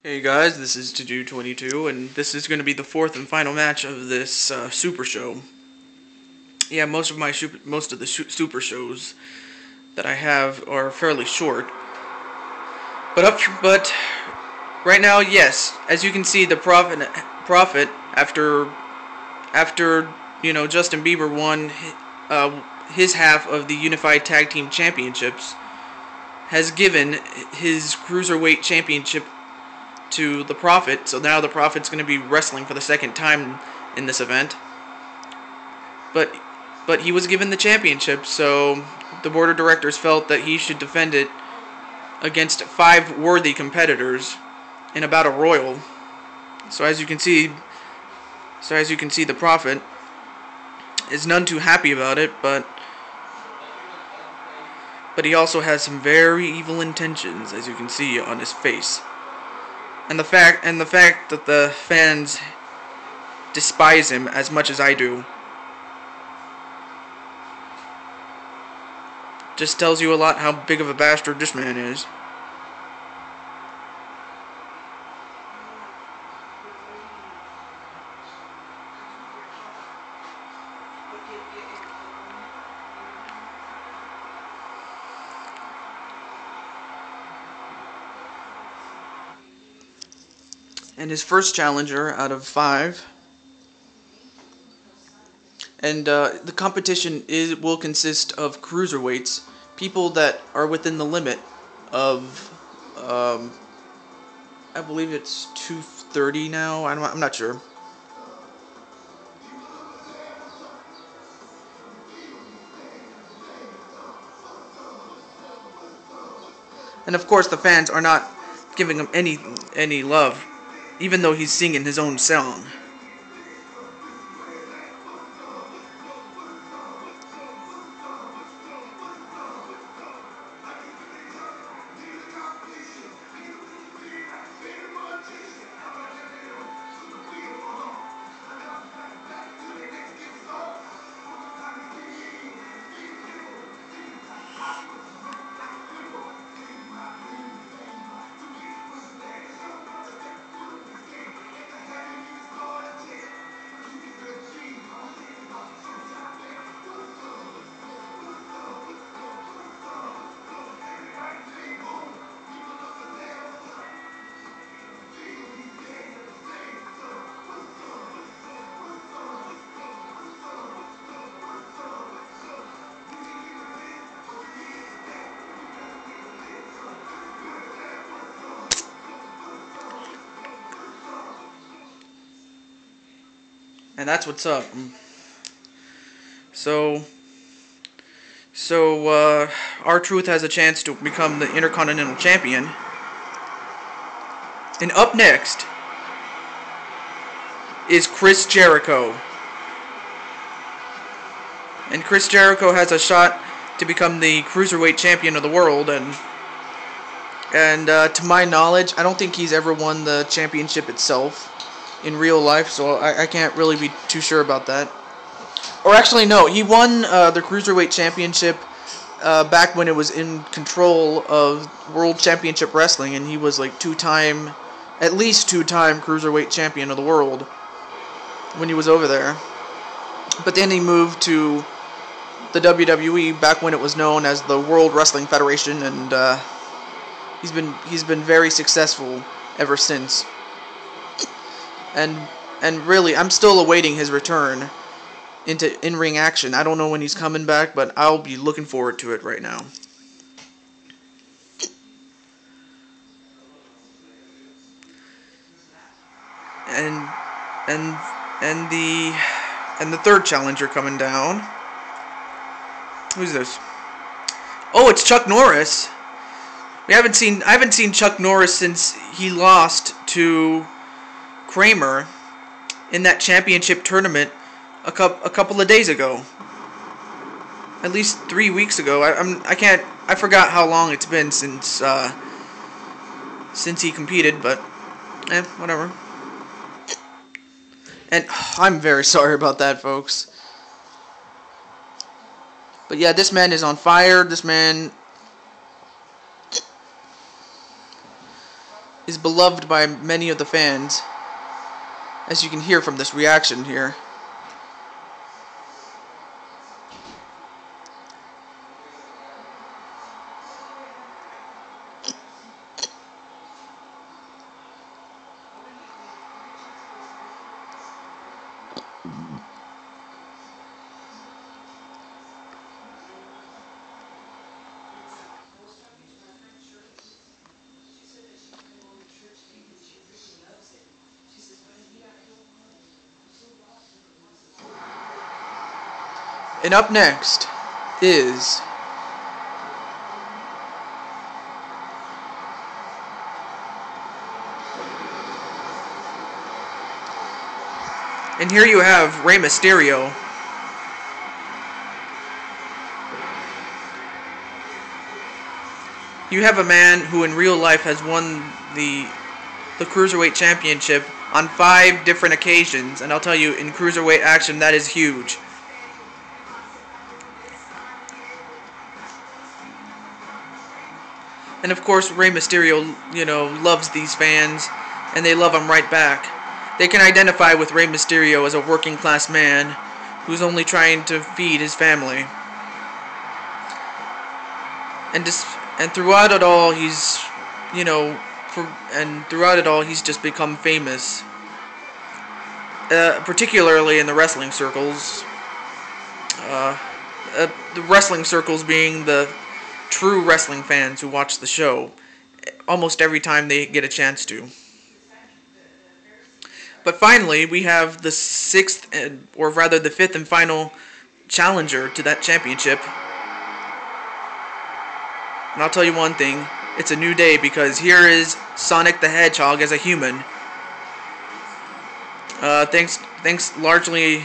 Hey guys, this is Taju22, and this is going to be the fourth and final match of this super show. Yeah, most of the super shows that I have are fairly short, but right now, yes, as you can see, the Prophet after Justin Bieber won his half of the Unified Tag Team Championships, has given his Cruiserweight Championship to the Prophet, so now the Prophet's going to be wrestling for the second time in this event. But he was given the championship, so the board of directors felt that he should defend it against 5 worthy competitors in a battle royal. So as you can see, the Prophet is none too happy about it, but he also has some very evil intentions, as you can see on his face. And the fact that the fans despise him as much as I do just tells you a lot how big of a bastard this man is. And his first challenger out of 5. And the competition will consist of cruiserweights, people that are within the limit of, I believe it's 230 now. I'm not sure. And of course, the fans are not giving him any love, even though he's singing his own song. And that's what's up. So R-Truth has a chance to become the Intercontinental Champion. And up next is Chris Jericho. And Chris Jericho has a shot to become the Cruiserweight Champion of the world, and to my knowledge, I don't think he's ever won the championship itself in real life, so I can't really be too sure about that. Or actually, no, he won the Cruiserweight Championship back when it was in control of World Championship Wrestling, and he was like at least two-time Cruiserweight Champion of the world when he was over there. But then he moved to the WWE back when it was known as the World Wrestling Federation, and he's been very successful ever since. And really, I'm still awaiting his return into in-ring action. I don't know when he's coming back, but I'll be looking forward to it right now. And the third challenger coming down. Who's this? Oh, it's Chuck Norris. I haven't seen Chuck Norris since he lost to Kramer in that championship tournament a couple of days ago. At least 3 weeks ago. I forgot how long it's been since he competed, but whatever. And I'm very sorry about that, folks. But yeah, this man is on fire. This man is beloved by many of the fans, as you can hear from this reaction here. And up next is and here you have Rey Mysterio. You have a man who in real life has won the Cruiserweight Championship on 5 different occasions, and I'll tell you, in Cruiserweight action, that is huge. And of course, Rey Mysterio, loves these fans, and they love him right back. They can identify with Rey Mysterio as a working class man who's only trying to feed his family. And throughout it all, he's, he's just become famous. Particularly in the wrestling circles. The wrestling circles being the true wrestling fans who watch the show almost every time they get a chance to. But finally, we have the 6th, or rather the 5th and final challenger to that championship. And I'll tell you one thing, it's a new day, because here is Sonic the Hedgehog as a human. Thanks largely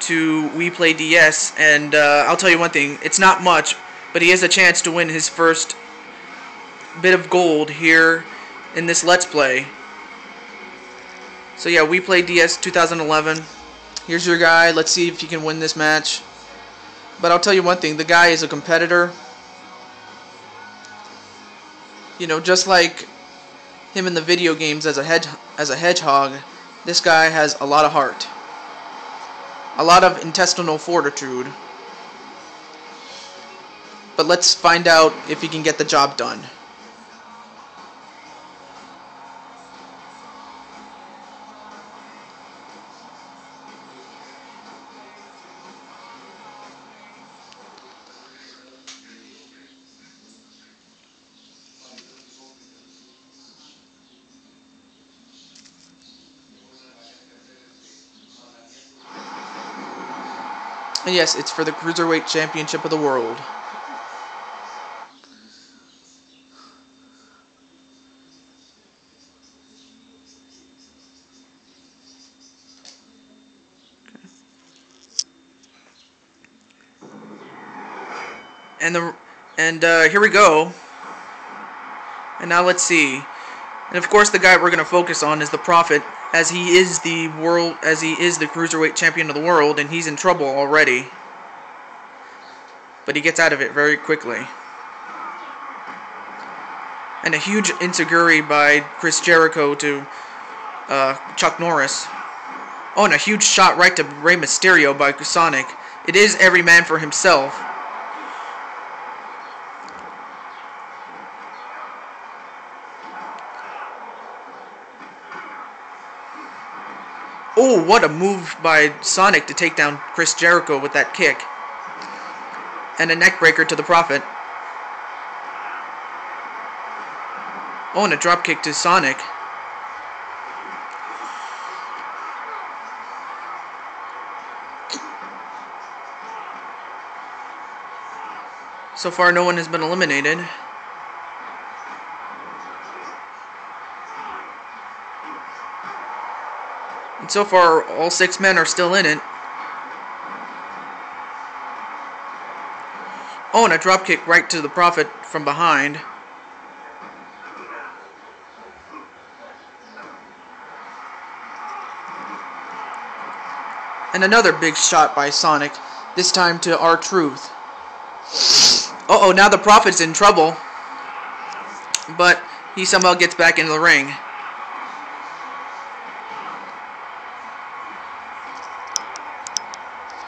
to We Play DS, and I'll tell you one thing, it's not much, but he has a chance to win his first bit of gold here in this Let's Play. So yeah, We Play DS 2011. Here's your guy. Let's see if he can win this match. But I'll tell you one thing, the guy is a competitor. Just like him in the video games as a hedgehog, this guy has a lot of heart. A lot of intestinal fortitude. But let's find out if he can get the job done. And yes, it's for the Cruiserweight Championship of the World. And here we go. And now let's see. And of course, the guy we're going to focus on is the Prophet, as he is the Cruiserweight Champion of the World, and he's in trouble already. But he gets out of it very quickly. And a huge enziguri by Chris Jericho to Chuck Norris. Oh, and a huge shot right to Rey Mysterio by Sonic. It is every man for himself. Oh, what a move by Sonic to take down Chris Jericho with that kick. And a neckbreaker to the Prophet. Oh, and a dropkick to Sonic. So far, no one has been eliminated. And so far, all 6 men are still in it. Oh, and a dropkick right to the Prophet from behind. And another big shot by Sonic, this time to R-Truth. Uh-oh, now the Prophet's in trouble. But he somehow gets back into the ring.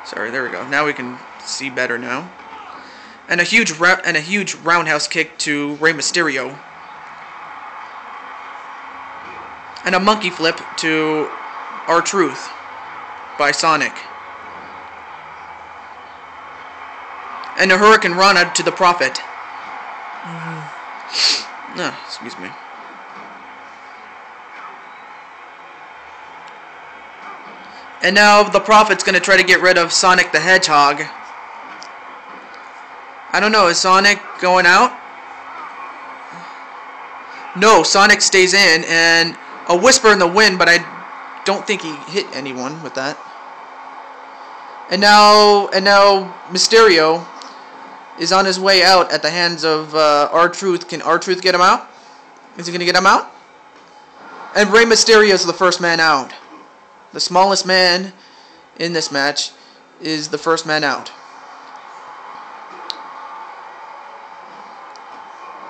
Sorry, there we go. Now we can see better now. And a huge roundhouse kick to Rey Mysterio. And a monkey flip to R-Truth by Sonic. And a Hurricane Rana to the Prophet. Excuse me. And now the Prophet's going to try to get rid of Sonic the Hedgehog. I don't know, is Sonic going out? No, Sonic stays in, and a whisper in the wind, but I don't think he hit anyone with that. And now Mysterio is on his way out at the hands of R-Truth. Can R-Truth get him out? Is he going to get him out? And Rey Mysterio is the first man out. The smallest man in this match is the first man out.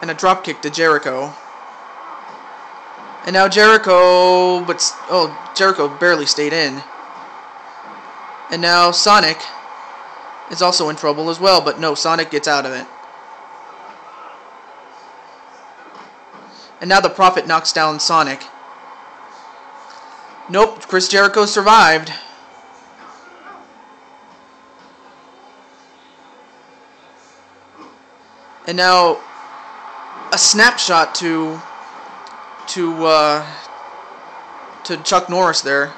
And a dropkick to Jericho. And now Jericho, Jericho barely stayed in. And now Sonic is also in trouble as well, but no, Sonic gets out of it. And now the Prophet knocks down Sonic. Nope, Chris Jericho survived. And now a snapshot to Chuck Norris there.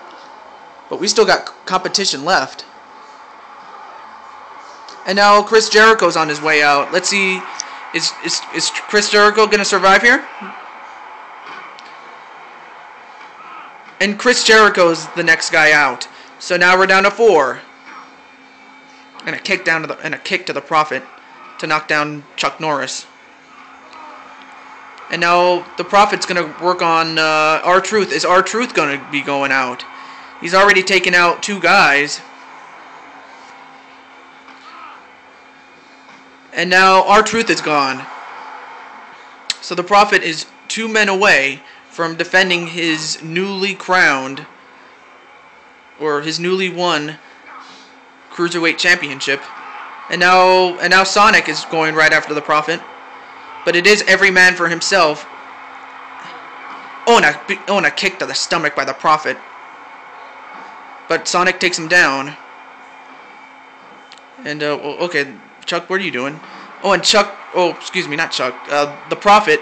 But we still got competition left. And now Chris Jericho's on his way out. Let's see, is Chris Jericho going to survive here? And Chris Jericho's the next guy out. So now we're down to 4. And a kick to the Prophet to knock down Chuck Norris. And now the Prophet's going to work on R-Truth. Is R-Truth going to be going out? He's already taken out 2 guys. And now R-Truth is gone. So the Prophet is 2 men away from defending his newly crowned, or his newly won Cruiserweight Championship. And now Sonic is going right after the Prophet. But it is every man for himself. And a kick to the stomach by the Prophet. But Sonic takes him down. And, okay, Chuck, what are you doing? And Chuck, excuse me, not Chuck. The Prophet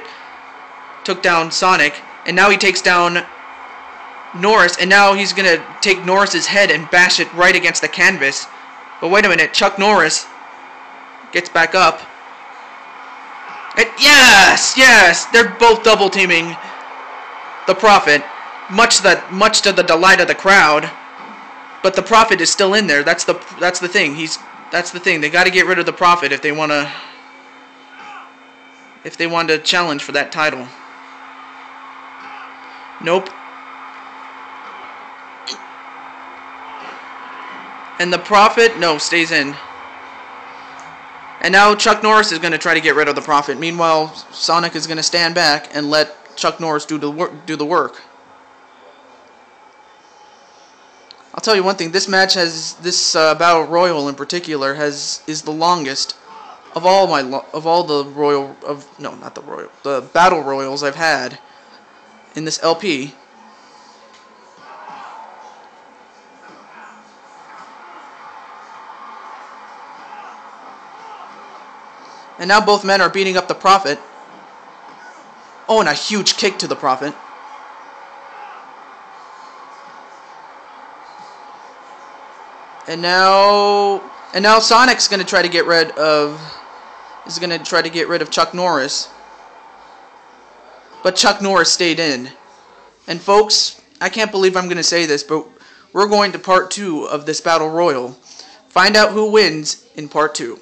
took down Sonic, and now he takes down Norris, and now he's going to take Norris's head and bash it right against the canvas. But wait a minute, Chuck Norris gets back up. And yes, they're both double teaming the Prophet, much to the delight of the crowd. But the Prophet is still in there. That's the thing. That's the thing. They got to get rid of the Prophet if they want to challenge for that title. Nope. And the Prophet, stays in. And now Chuck Norris is going to try to get rid of the Prophet. Meanwhile, Sonic is going to stand back and let Chuck Norris do the work. I'll tell you one thing. This match this Battle Royal in particular is the longest of the Battle Royals I've had in this LP. And now both men are beating up the Prophet. And a huge kick to the Prophet. And now Sonic's going to try to get rid of Chuck Norris. But Chuck Norris stayed in. And folks, I can't believe I'm going to say this, but we're going to part 2 of this Battle Royal. Find out who wins in part 2.